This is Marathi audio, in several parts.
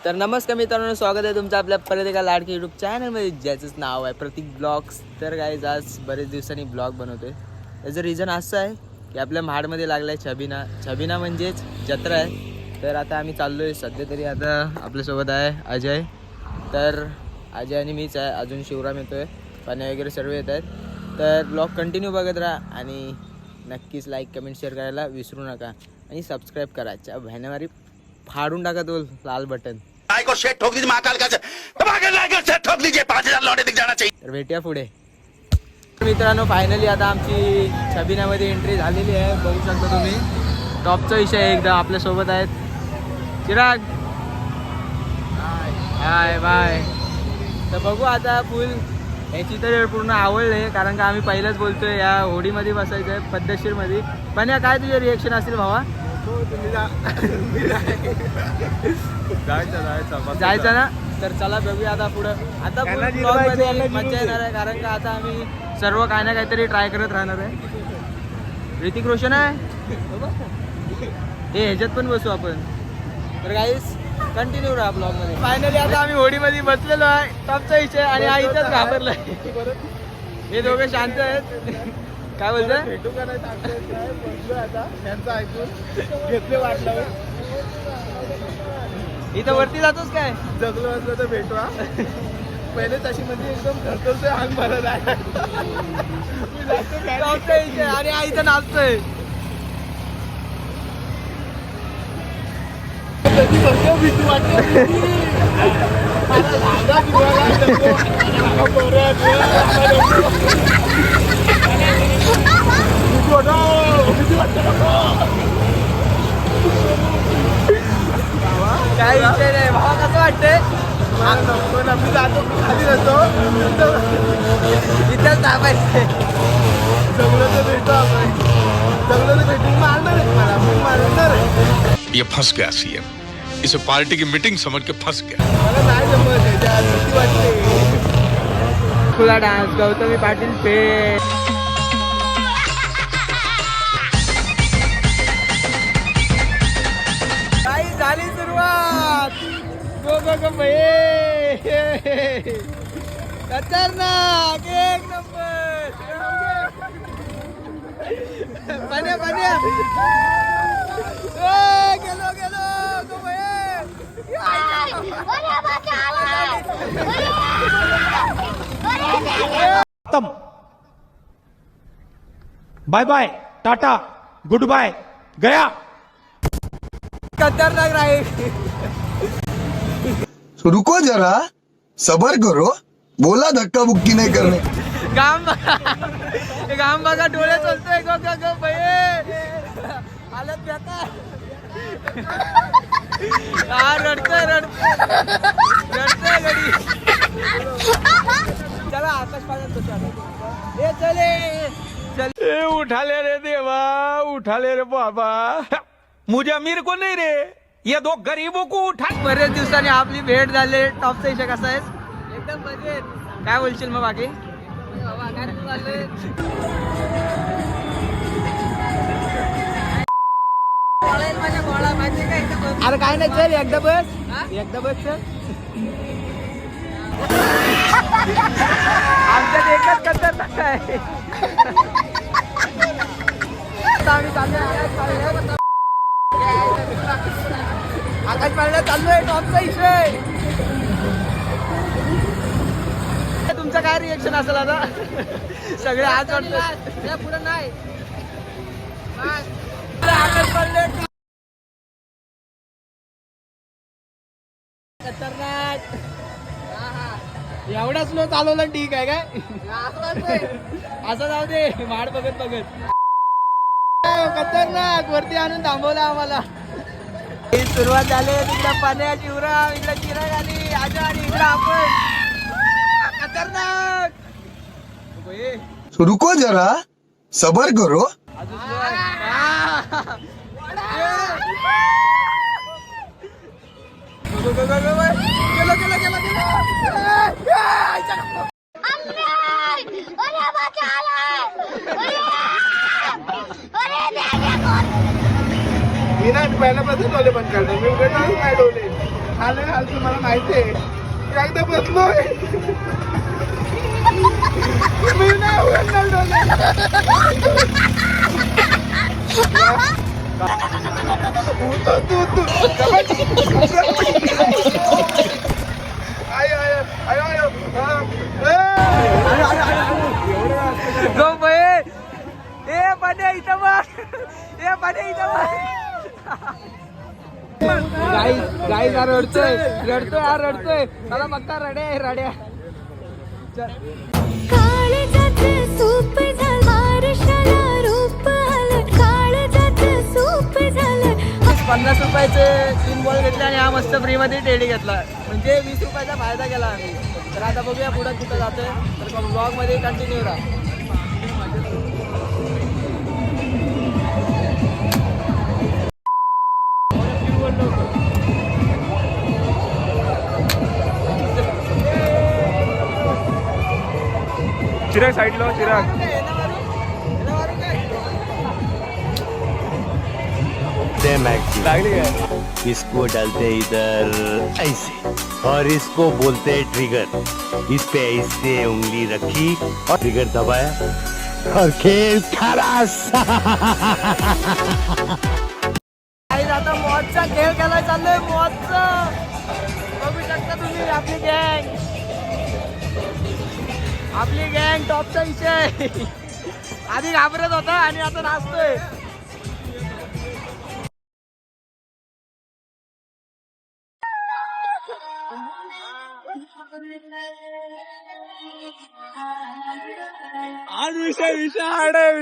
तर नमस्कार मित्रांनो, स्वागत आहे तुमचं आपल्या परत एका लाडकी यूट्यूब चॅनलमध्ये ज्याचंच नाव आहे प्रतीक ब्लॉग्स. तर गाईज आज बरेच दिवसांनी ब्लॉग बनवतोय. त्याचं रिझन असं आहे की आपल्या महाडमध्ये लागला आहे छबिना म्हणजेच जत्रा आहे. तर आता आम्ही चाललो आहे. सध्या तरी आता आपल्यासोबत आहे अजय. तर अजय आणि मीच आहे, अजून शिवराम येतो आहे, पाण्या वगैरे सर्व येत आहेत. तर ब्लॉग कंटिन्यू बघत राहा आणि नक्कीच लाईक कमेंट शेअर करायला विसरू नका आणि सबस्क्राईब करायच्या भॅनवारी फाडून टाका तो लाल बटन. को शेट ठोक दीजिए महाकाल का शेट ठोक दीजिए 5000 लौटे दिख जाना चाहिए. तर भेटूया पुढे. मित्रांनो, फायनली आता आमची छबिनामध्ये एंट्री झालेली आहे. बघू शकता तुम्ही. टॉपचा विषय आहे एकदम. आपल्यासोबत आहेत चिराग. Hi bye. तर बघू आता फुल याची तर पूर्ण आवडले, कारण का आम्ही पहिलंच बोलतोय या होडीमध्ये बसायचं आहे पद्धतशीरमध्ये. पण या काय तुझे रिएक्शन असतील भावा? जायचं ना. तर चला बघूया आता पुढं. आता ब्लॉगमध्ये मजा येणार आहे, कारण का आता आम्ही सर्व काय ना काहीतरी ट्राय करत राहणार आहे. ऋतिक रोशन आहे हे, ह्याच्यात पण बसू आपण. तर गाईस कंटिन्यू राहा ब्लॉगमध्ये. फायनली आता आम्ही होडीमध्ये बसलेलो आहे. टॉपचा विषय आणि हा इथंच घाबरलाय. हे दोघे शांत आहेत. काय बोलतोय? भेटू का नाही आता त्यांचं ऐकून घेतले वाटलं. इथं वरती जातोस काय? जगलो असलं तर भेटू. पहिले तशी म्हणजे एकदम धरतोय अंग भरत आहे. टॉपचा विषय आणि हा इथं नाचतोय. भीती वाटते. काय विषय नाही भावा. कसं वाटतंय? मी जातो खाली जातो. इथंच थांबायचंय. जगलं तर भेटू आपण. जगलं तर भेटून मारणार आहे मला. मी मारणार आहे. ये फंस गया सीएम. इसे पार्टी की मीटिंग समझ के फंस गया. मला नाही जमत त्याच्यात. भीती वाटते. खुला डान्स गौतमी पाटील पे. काही झाली सुरुवात. गो गो गो भये. खतरनाक एक नंबर. पाण्या पाण्या गेलो गेलो गो भये. खत्म. Bye bye tata good bye गया. खतरनाक राहील. रुको जरा, सबर करो. बोला धक्का बुक्की नहीं करने. गाम बघा डोळे चलतोय. गो गो गो भये. हालत बेकार. हा रडतोय गडी. चला आकाश पाण्यात हे चले. उठा ले रे देवा, उठा ले रे बाबा. मुझे अमीर को नहीं रे, ये दो गरीबों को उठा. बरेच दिवसांनी आपली भेट झाली. टॉपचा विषय कसा आहे? एकदम मजेत. काय बोलशील मग बाकी? अरे काय नाही, चल एकदा बस चल. आमच्यात एकच खतरनाक आहे. आम्ही आकाश पाळण्यात चाललोय. टॉपचा विषय. तुमचं काय रिएक्शन असेल आता? सगळे आज वाटतं पुढे नाही. आकाश पाळणे खतरनाक. एवढा स्लो चालवला ठीक आहे काय? असं जाऊ दे. माड बघत खतरनाक. वरती आणून थांबवलं आम्हाला. सुरुवात झाली. तिकडं पाण्या शिवराम, इकडं चिराग आली आजा आणि इकडं आपण. खतरनाक. रुको जरा, सबर करो. मी नाही पहिल्यापासून डोले बंद करतो. मी उघडणारच नाही डोले. खाले खालचं मला माहिती आहे. एकदा बसलोय मी नाही उघडणार डोळे. तू आय आय आय आय गो बे ए पाण्या इथं बघ ए पाण्या इथं बघ गाई हा रडतोय मला बघता रड्या काळजाचं सूप झालं आरशाला रूप आलं काळजाचं सूप झालं 50 रुपयाचे 3 बॉल घेतले आणि हा मस्त फ्री मध्ये टेडी घेतला म्हणजे 20 रुपयाचा फायदा केला आम्ही. तर आता बघूया पुढे कुठं जातोय तर ब्लॉग मध्ये कंटिन्यू राहा. चिराग साईडला चिराग लागली काय इसको डालते इधर ऐसे और इसको बोलते हैं ट्रिगर. इस पे ऐसे उंगली रखी और ट्रिगर दबाया और खेल खलास. आता मॉजचा खेळ खेळायला चाललोय मॉजचा. बघू शकता तुम्ही आपली गँग टॉपचा विषय. आधी घाबरत होता आणि आता नाचतोय. आज विषाड आहे.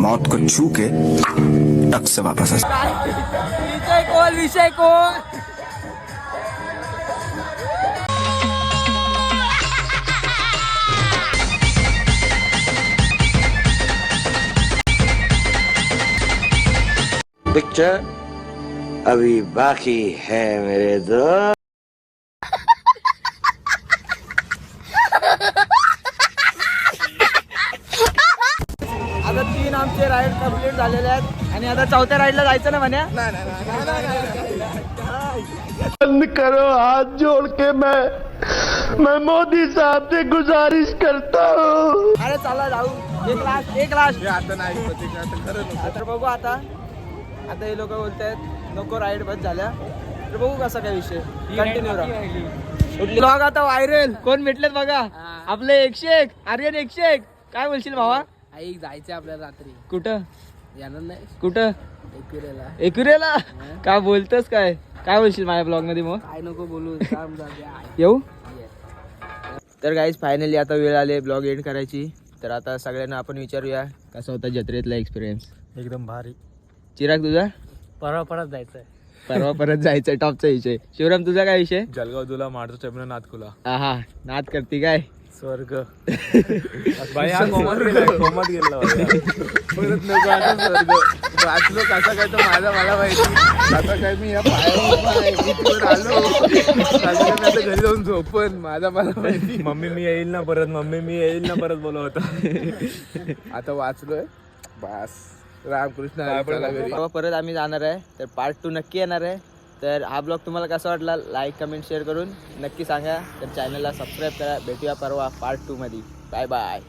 मौत को छू के टक से वापस आ. विषय कोण पिक्चर अभी बाकी है मेरे दोस्त. आता 3 आमचे राईड कम्प्लीट झालेले आहेत आणि आता 4थ्या राईडला जायचं ना म्हण्या. बंद करो हाथ जोड़ के मैं मोदी साहब से गुजारिश करता हूँ. अरे चला जाऊ. एक लास्ट आता नाही आता खरं तर बघू आता हे लोक बोलतायत नको राईड बस झाल्या. तर बघू कसा काय विषय कंटिन्यू राहा. ब्लॉग आता व्हायरल कोण भेटलेत बघा आपले 101 आर्यन 101. काय बोलशील भावा. ऐक जायचंय आपल्याला रात्री कुठं येणार नाही कुठं एकुरेला एकुरेला काय बोलतोस काय बोलशील माझ्या ब्लॉग मध्ये मग काय नको बोलू काम जाऊया. येऊ. तर गाईज फायनली आता वेळ आली ब्लॉग एंड करायची. तर आता सगळ्यांना आपण विचारूया कसा होता जत्रेतला एक्सपिरियन्स. एकदम भारी. चिराग तुझा परत जायचंय. परवा परत जायचं टॉपचा विषय. शिवराम तुझा काय विषय. जळगाव तुला मारतो चपला नात कुला. हा नाद करते काय स्वर्ग भाई हा कोमत गेला परत नको आता स्वर्ग वाचलो कसा काय तो मला माहिती आता काय मी या पायावर आलो आता घरी जाऊन झोपन मला माहिती मम्मी मी येईल ना परत बोलत होता आता वाचलोय बस रामकृष्ण हरी, चला घरी. परवा परत आम्ही जाणार आहे तर पार्ट 2 नक्की येणार आहे. तर हा ब्लॉग तुम्हाला कसा वाटला लाईक कमेंट शेअर करून नक्की सांगा. तर चॅनलला सबस्क्राईब करा. भेटूया परवा पार्ट 2 मध्ये. Bye bye.